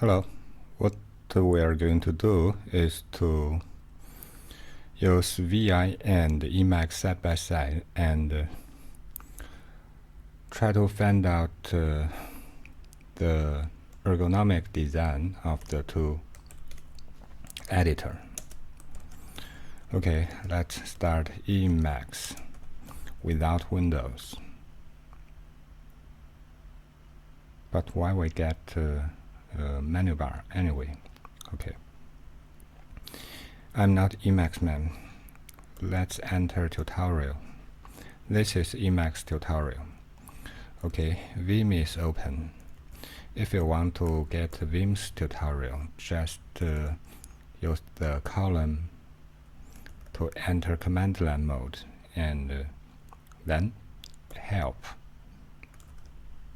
Hello. What we are going to do is to use VI and Emacs side by side and try to find out the ergonomic design of the two editor. Okay, let's start Emacs without Windows. But why we get menu bar anyway? Okay. I'm not Emacs man. Let's enter tutorial. This is Emacs tutorial. Okay, Vim is open. If you want to get Vim's tutorial, just use the column to enter command line mode and then help.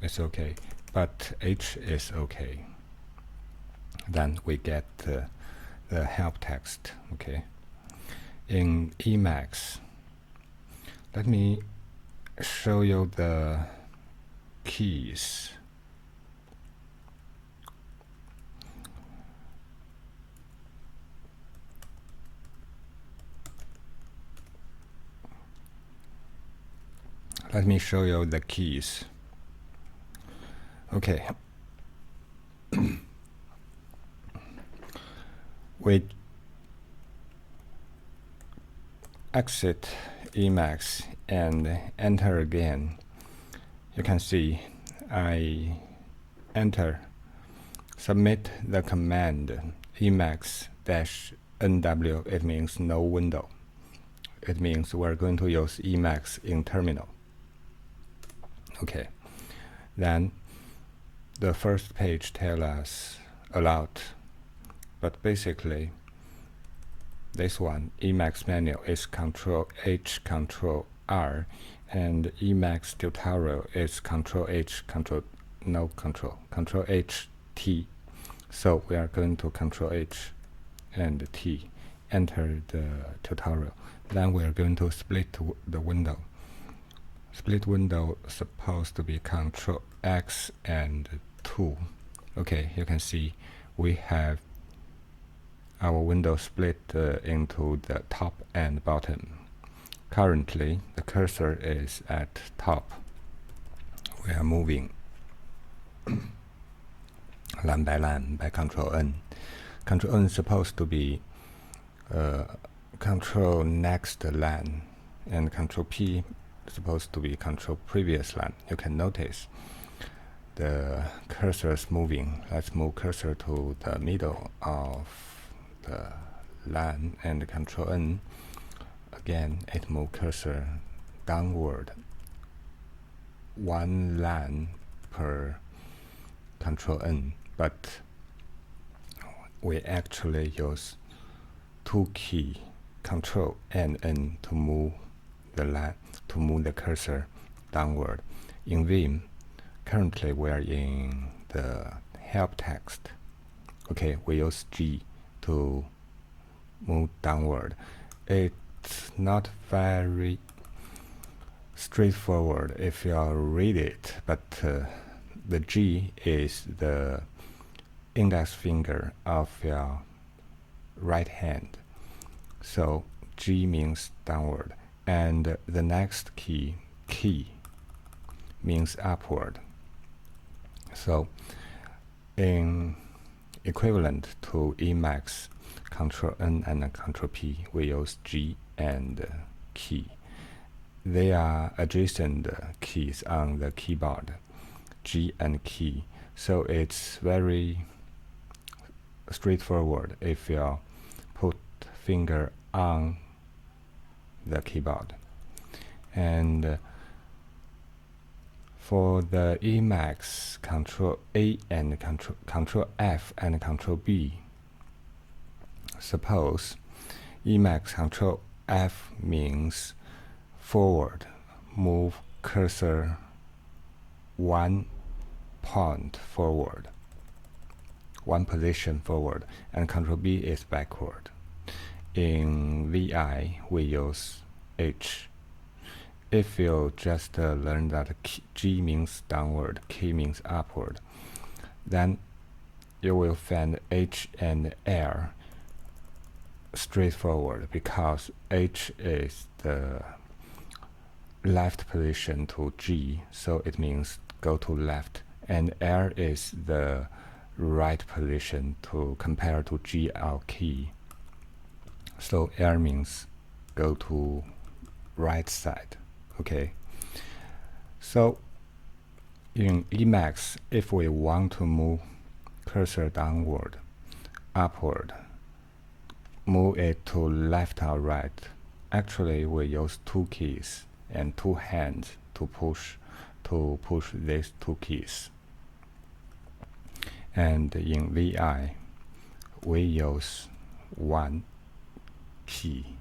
It's okay, but H is okay. Then we get the help text. Okay. In Emacs, let me show you the keys. Let me show you the keys. Okay. We exit Emacs and enter again. You can see I enter, submit the command emacs-nw. It means no window. It means we're going to use Emacs in terminal. Okay, then the first page tells us a lot, but basically this one, Emacs menu, is Control-H, Control-R, and Emacs tutorial is Control-H, Control-H, T. So we are going to Control-H and T, enter the tutorial. Then we are going to split the window. Split window supposed to be Control-X and 2. Okay, you can see we have our window split into the top and bottom. Currently, the cursor is at top. We are moving line by line by Control-N. Control-N is supposed to be control next line, and Control-P is supposed to be control previous line. You can notice the cursor is moving. Let's move cursor to the middle of the line and Control-N. Again, it moves cursor downward. One line per Control-N, but we actually use two key, Control and N, to move the line, to move the cursor downward. In Vim, currently we are in the help text. Okay, we use G to move downward. It's not very straightforward if you read it, but the G is the index finger of your right hand. So G means downward, and the next key means upward. So in equivalent to Emacs Control-N and Control-P, we use G and key. They are adjacent keys on the keyboard, G and key. So it's very straightforward if you put finger on the keyboard. And for the Emacs, Control-A and Control-F and Control-B. Suppose Emacs Control-F means forward, move cursor 1 point forward, 1 position forward, and Control-B is backward. In VI, we use H. If you just learn that G means downward, K means upward, then you will find H and L straightforward because H is the left position to G, so it means go to left, and L is the right position to compare to G, our key. So L means go to right side. Okay. So in Emacs, if we want to move cursor downward, upward, move it to left or right, actually we use two keys and two hands to push these two keys. And in VI, we use one key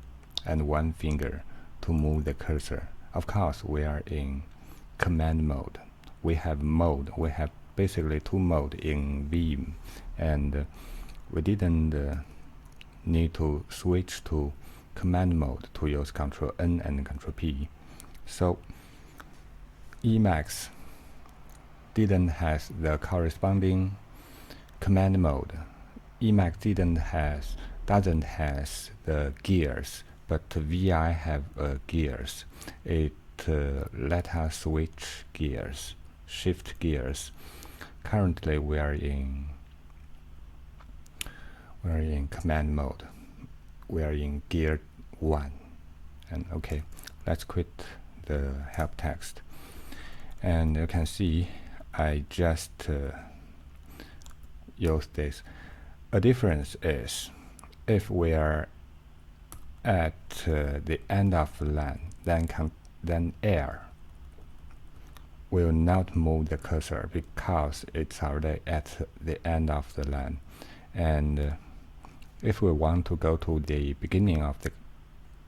and one finger to move the cursor. Of course, we are in command mode. We have basically two modes in Vim, and we didn't need to switch to command mode to use Ctrl N and Ctrl P. So Emacs didn't have the corresponding command mode. Emacs doesn't have the gears, but VI have gears. It let us switch gears, shift gears. Currently, we are in command mode. We are in gear 1. And okay, let's quit the help text. And you can see I just use this. A difference is if we are at the end of the line, then L will not move the cursor because it's already at the end of the line. And if we want to go to the beginning of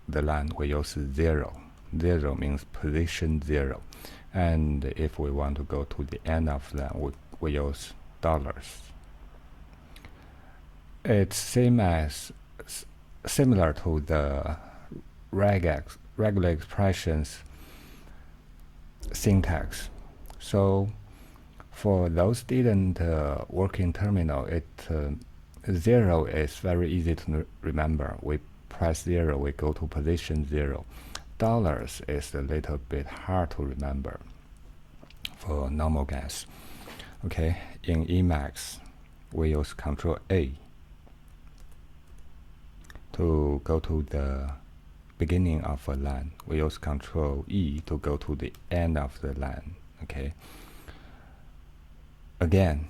the line, we use 0. 0 means position 0. And if we want to go to the end of the line, we use dollars. It's similar to the regular expressions syntax. So for those didn't work in terminal, 0 is very easy to remember. We press 0, we go to position 0. Dollars is a little bit hard to remember for normal guys. Okay, in Emacs, we use Ctrl A to go to the beginning of a line. We use Ctrl E to go to the end of the line. Okay. Again,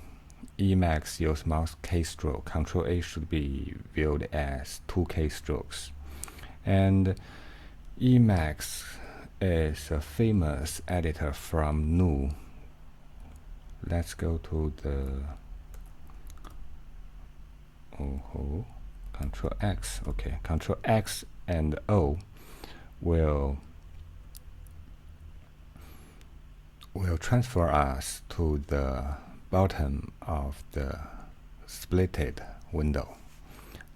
Emacs use mouse keystroke. Ctrl A should be viewed as 2 keystrokes. And Emacs is a famous editor from GNU. Let's go to the Ctrl X. Okay, Ctrl X and O will transfer us to the bottom of the splitted window,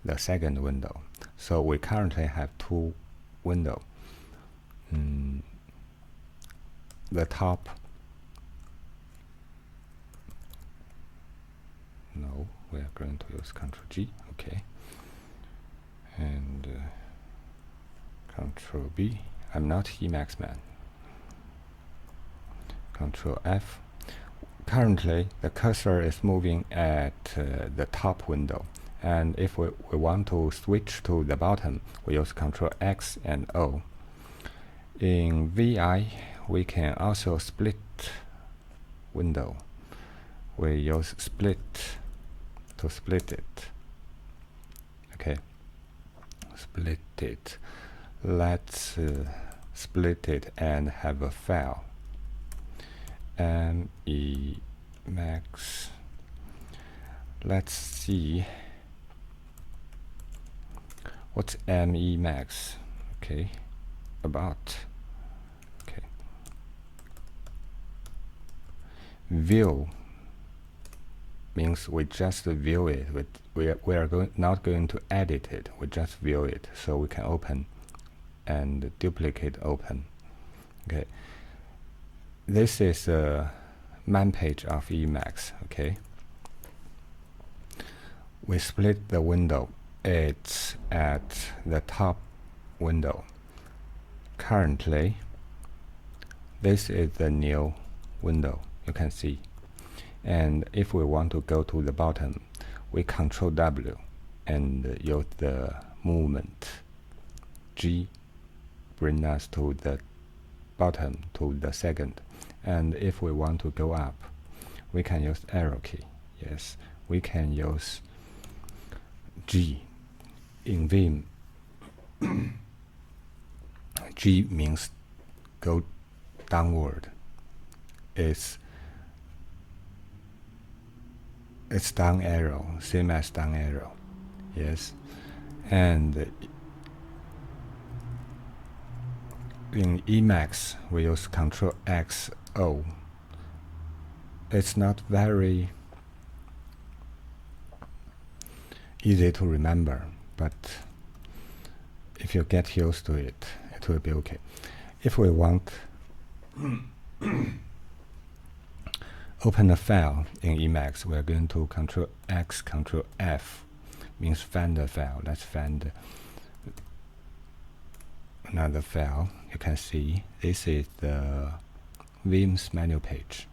the second window. So we currently have 2 windows. The top, no, we are going to use Ctrl G, okay, and Ctrl B. I'm not Emacs man. Ctrl F. Currently, the cursor is moving at the top window, and if we want to switch to the bottom, we use Ctrl X and O. In VI, we can also split window. We use split to split it. Okay, split it. Let's split it and have a file. Emacs. Let's see what's emacs. Okay, about. Okay, view means we just view it. We are not going to edit it. We just view it, so we can open and duplicate open. Okay. This is a man page of Emacs. Okay. we split the window. It's at the top window. Currently, this is the new window, you can see. And if we want to go to the bottom, we Control W and use the movement G, bring us to the bottom, to the second. And if we want to go up, we can use arrow key. Yes, we can use G. In Vim, G means go downward. It's down arrow, same as down arrow. Yes, and in Emacs we use Control X O. It's not very easy to remember, but if you get used to it, it will be okay. If we want open a file in Emacs, we are going to Control X, Control F, means find the file. Let's find another file. You can see this is the Vim's menu page,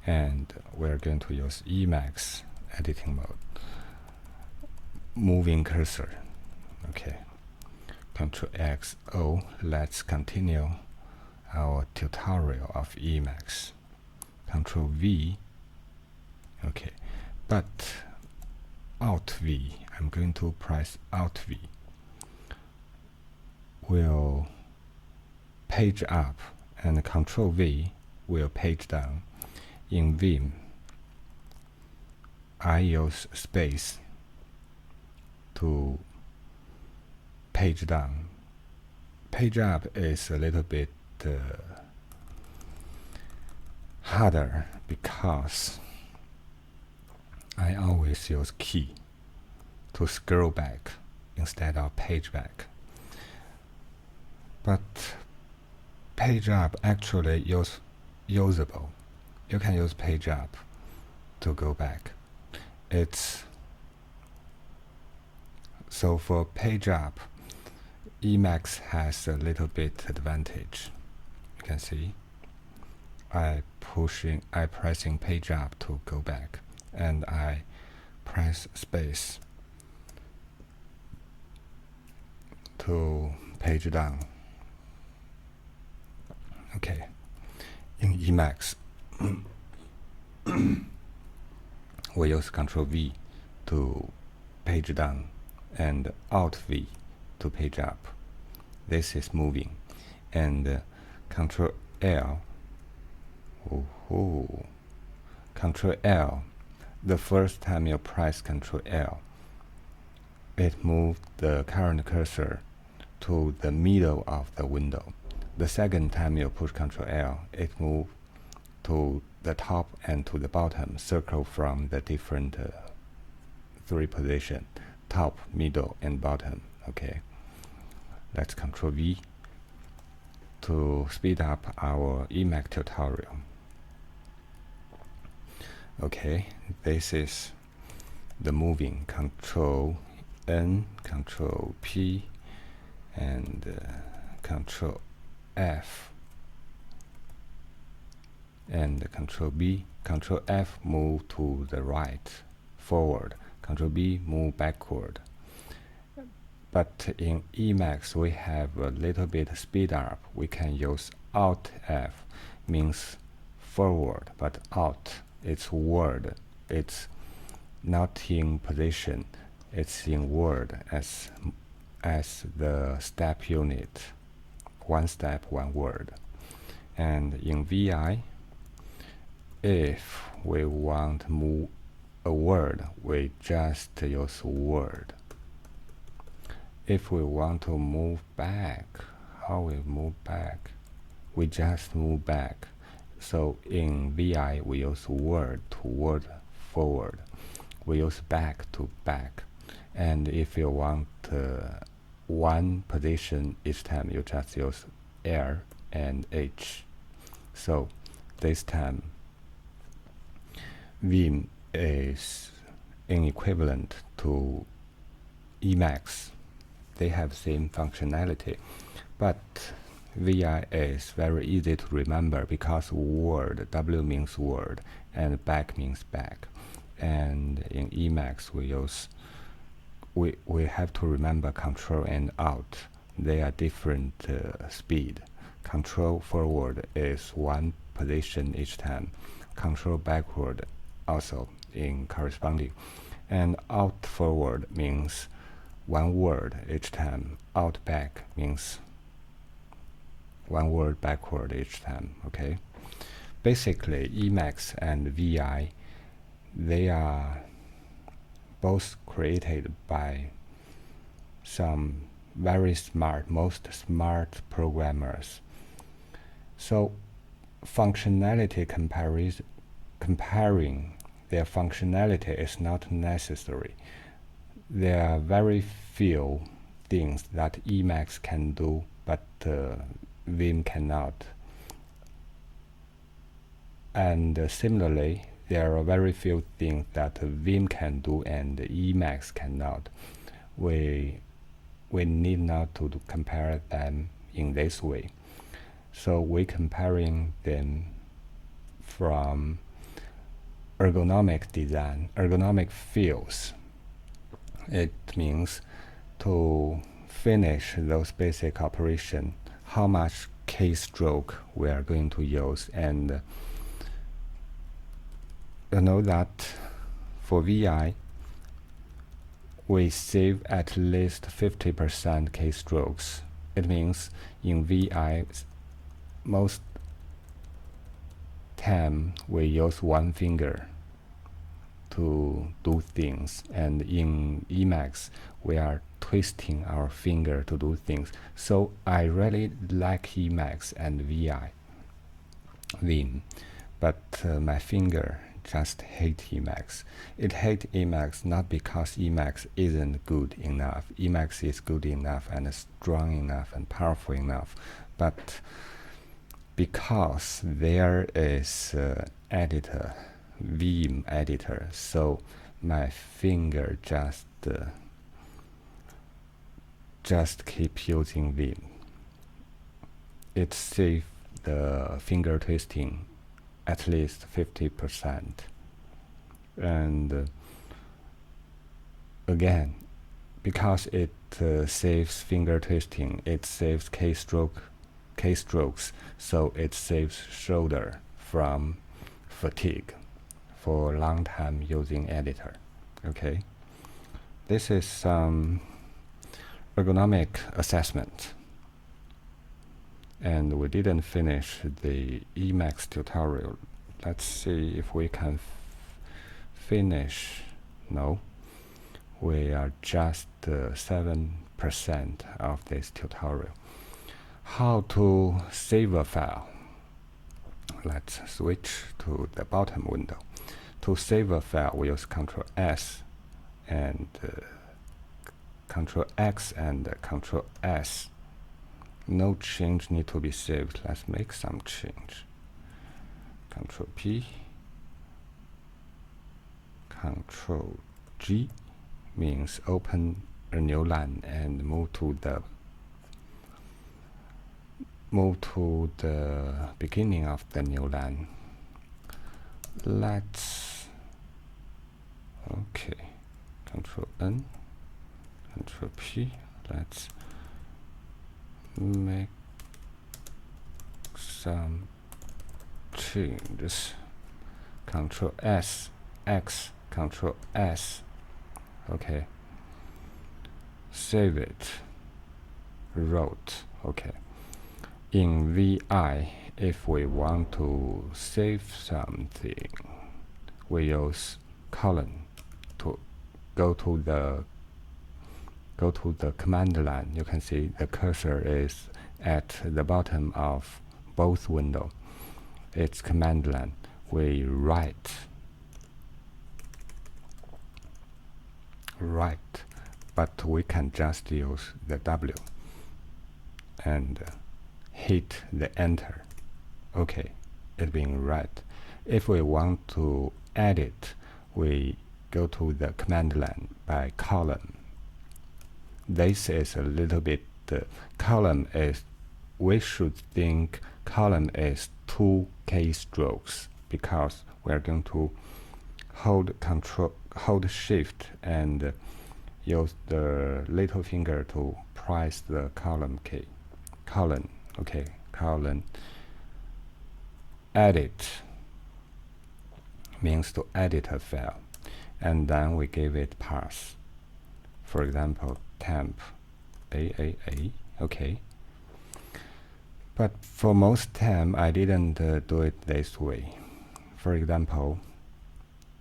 and we're going to use Emacs editing mode, moving cursor. Okay, Control X O. Let's continue our tutorial of Emacs. Control V. Okay, but Alt V. I'm going to press Alt V. Will page up, and Control V will page down. In Vim, I use space to page down. Page up is a little bit harder because I always use key to scroll back instead of page back. But page up actually usable. You can use page up to go back. So for page up, Emacs has a little bit advantage. You can see I pressing page up to go back, and I press space to page down. Okay, in Emacs we use Control V to page down and Alt V to page up. This is moving, and Control L. Control L. The first time you press Control L, it moved the current cursor to the middle of the window. The second time you push Control L, it moved to the top and to the bottom, circle from the different three positions: top, middle, and bottom. Okay, let's Control V to speed up our Emacs tutorial. Okay, this is the moving. Control N, Control P, and Control F, and Control B. Control F move to the right, forward. Control B move backward. But in Emacs we have a little bit speed up. We can use Alt F, means forward, but Alt, it's word. It's not in position, it's in word as the step unit. One step, one word. And in VI, if we want to move a word, we just use word. If we want to move back, how we move back? We just move back. So in VI we use word to word forward. We use back to back. And if you want one position each time, you just use L and H. So this time Vim is in equivalent to emacs. They have same functionality, but VI is very easy to remember because word, W means word, and back means back. And in emacs we have to remember control and alt. They are different speed. Control forward is one position each time. Control backward also in corresponding. And alt forward means one word each time. Alt back means one word backward each time. Okay. Basically, emacs and VI, they are both created by some very smart, most smart programmers. So functionality comparing their functionality is not necessary. There are very few things that emacs can do, but Vim cannot. And similarly, there are very few things that Vim can do and emacs cannot. We need not to compare them in this way. So we're comparing them from ergonomic design, ergonomic fields. It means to finish those basic operations, how much keystroke we are going to use, and you know that for VI we save at least 50% keystrokes. It means in VI most time we use one finger to do things, and in emacs we are twisting our finger to do things. So I really like emacs and Vim, but my finger just hate emacs. It hate emacs not because emacs isn't good enough. Emacs is good enough and strong enough and powerful enough, but because there is editor, Vim editor, so my finger just keep using Vim. It saves the finger twisting at least 50%. And again, because it saves finger twisting, it saves keystrokes, so it saves shoulder from fatigue for a long time using editor. Okay, this is some ergonomic assessment, and we didn't finish the emacs tutorial. Let's see if we can finish. No, we are just 7% of this tutorial. How to save a file. Let's switch to the bottom window. To save a file, we use Ctrl S and Ctrl X and Ctrl S. No change need to be saved. Let's make some change. Ctrl P, Ctrl G means open a new line and move to the beginning of the new line. Okay, Ctrl N, Ctrl P. Let's make some changes. Ctrl S, X, Ctrl S. Okay. Save it. Wrote. Okay. In VI, if we want to save something, we use colon to go to the command line. You can see the cursor is at the bottom of both windows. It's command line. We write, but we can just use the W and hit the enter. Okay, it's being right. If we want to edit, we go to the command line by column. This is a little bit column is, we should think column is 2 keystrokes, because we are going to hold shift and use the little finger to press the column key. Column, okay, column. Edit means to edit a file, and then we give it path. For example, temp AAA, okay. But for most time, I didn't do it this way. For example,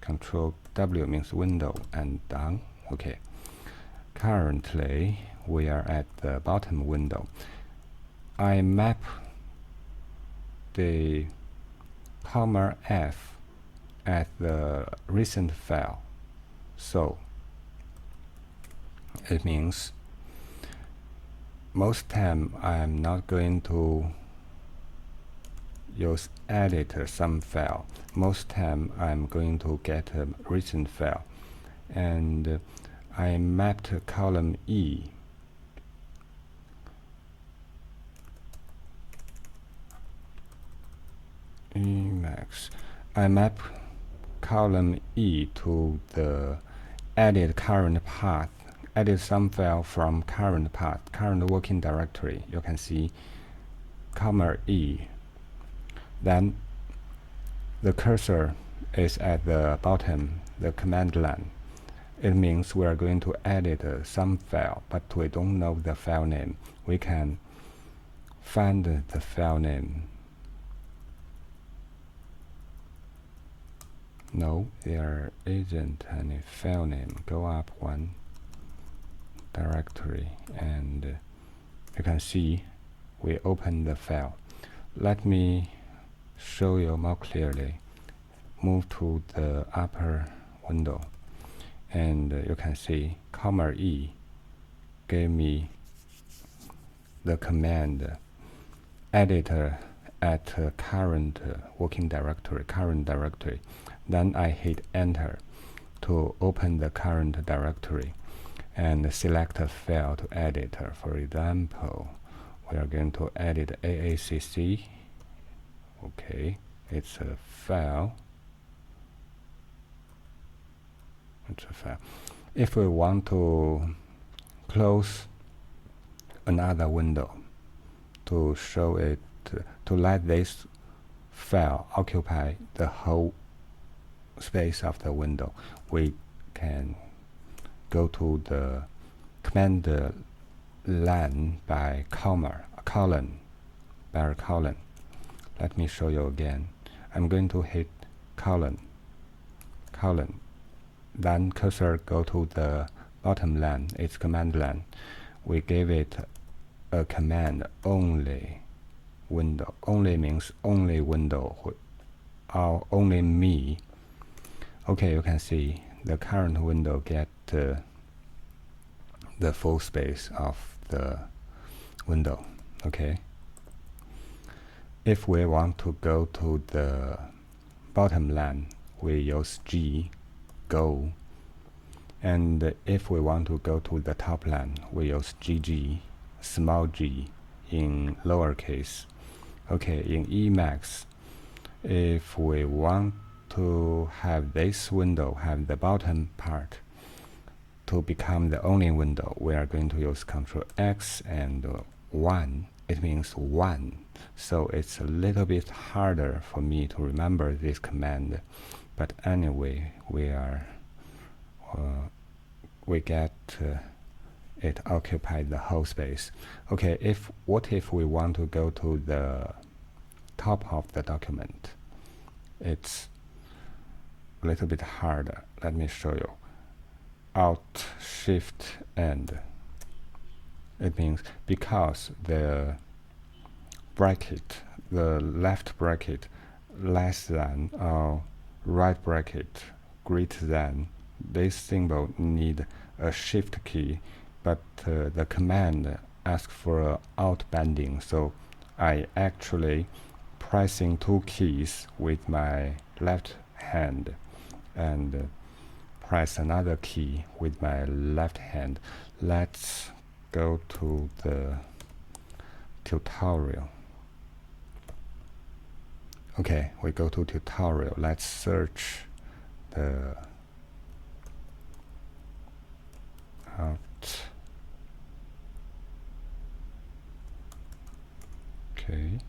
Control W means window and down, okay. Currently, we are at the bottom window. I map the comma F at the recent file. So it means most time I'm not going to use edit some file. Most time I'm going to get a recent file, and I mapped column E. Emacs. I map column E to the edit current path. Edit some file from current path, current working directory. You can see comma E. Then the cursor is at the bottom, the command line. It means we are going to edit some file, but we don't know the file name. We can find the file name. No, there isn't any file name. Go up one directory, and you can see we open the file. Let me show you more clearly. Move to the upper window, and you can see comma E gave me the command editor at current working directory, current directory. Then I hit enter to open the current directory and select a file to edit. For example, we are going to edit AACC. Okay, it's a file. It's a file. If we want to close another window to show it, to let this file occupy the whole space of the window, we can go to the command line by colon. Let me show you again. I'm going to hit colon. Then cursor go to the bottom line, it's command line. We give it a command only window. Only means only window or only me. Okay, you can see the current window get the full space of the window. Okay. If we want to go to the bottom line, we use G, go. And if we want to go to the top line, we use GG, small g, in lowercase. Okay, in Emacs, if we want to have this window, have the bottom part to become the only window, we are going to use Ctrl X and 1. It means 1. So it's a little bit harder for me to remember this command. But anyway, we get it occupied the whole space. Okay, what if we want to go to the top of the document? It's a little bit harder. Let me show you. Alt Shift End. It means because the bracket, the left bracket less than or right bracket greater than, this symbol need a shift key, but the command asks for a alt binding, so I actually pressing 2 keys with my left hand and press another key with my left hand. Let's go to the tutorial. Okay, we go to tutorial. Let's search the out. Okay.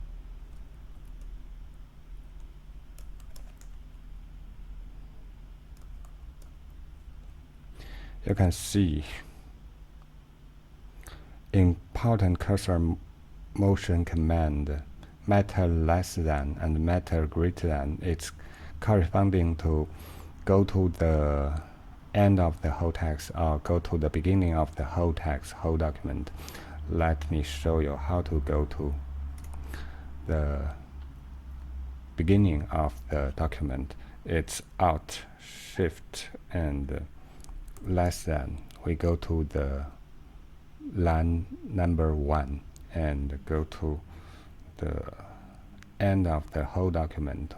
You can see important cursor motion command matter less than and matter greater than. It's corresponding to go to the end of the whole text or go to the beginning of the whole text, whole document. Let me show you how to go to the beginning of the document. It's Alt, Shift, and less than. We go to the line number 1 and go to the end of the whole document.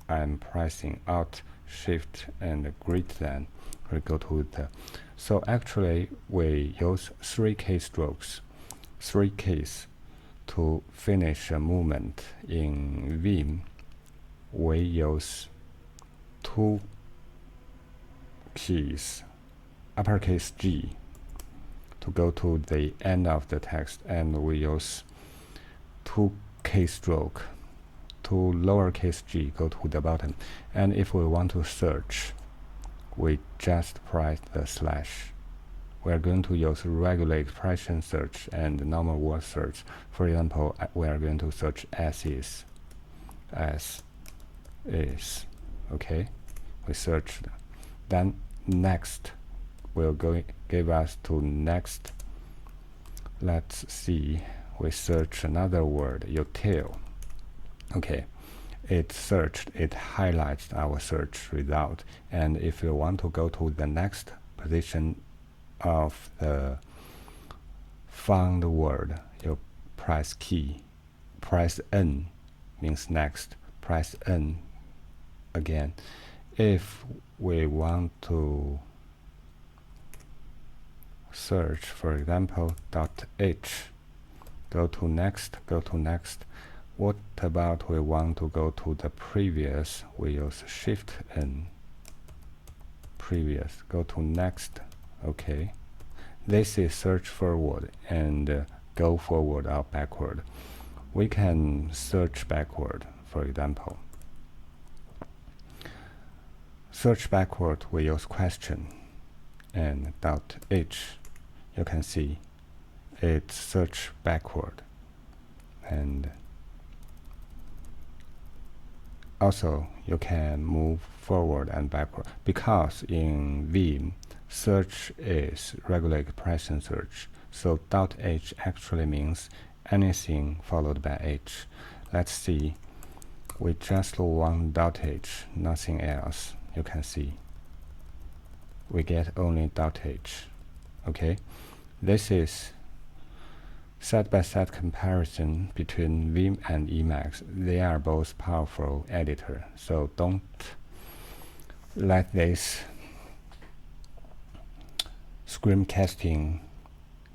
I'm pressing Alt, Shift, and greater than. We go to the. So actually, we use 3 keystrokes, 3 keys to finish a movement. In Vim, we use 2 keys, uppercase G, to go to the end of the text, and we use 2 keystroke, 2 lowercase g, go to the bottom. And if we want to search, we just press the slash. We're going to use regular expression search and normal word search. For example, we are going to search as is. Okay, we searched. Then next will give us to next. Let's see, we search another word, util. Okay, it searched, it highlights our search result. And if you want to go to the next position of the found word, you press key, press N means next, press N again. If we want to search, for example, .h, go to next, go to next. What about we want to go to the previous? We use Shift N, previous, go to next. Okay, this is search forward and go forward or backward. We can search backward, for example. Search backward, we use question and .h. You can see it's search backward. And also you can move forward and backward, because in Vim search is regular expression search, so .h actually means anything followed by h. Let's see, we just want .h, nothing else. You can see we get only .h. Okay, this is side-by-side comparison between Vim and Emacs. They are both powerful editor, so don't let this screencasting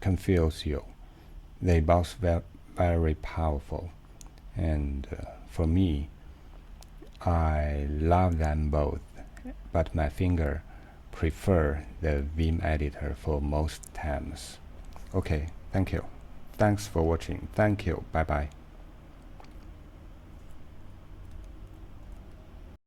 confuse you. They both very powerful, and for me, I love them both, but my finger prefer the Vim editor for most times. Okay, thank you. Thanks for watching. Thank you. Bye bye.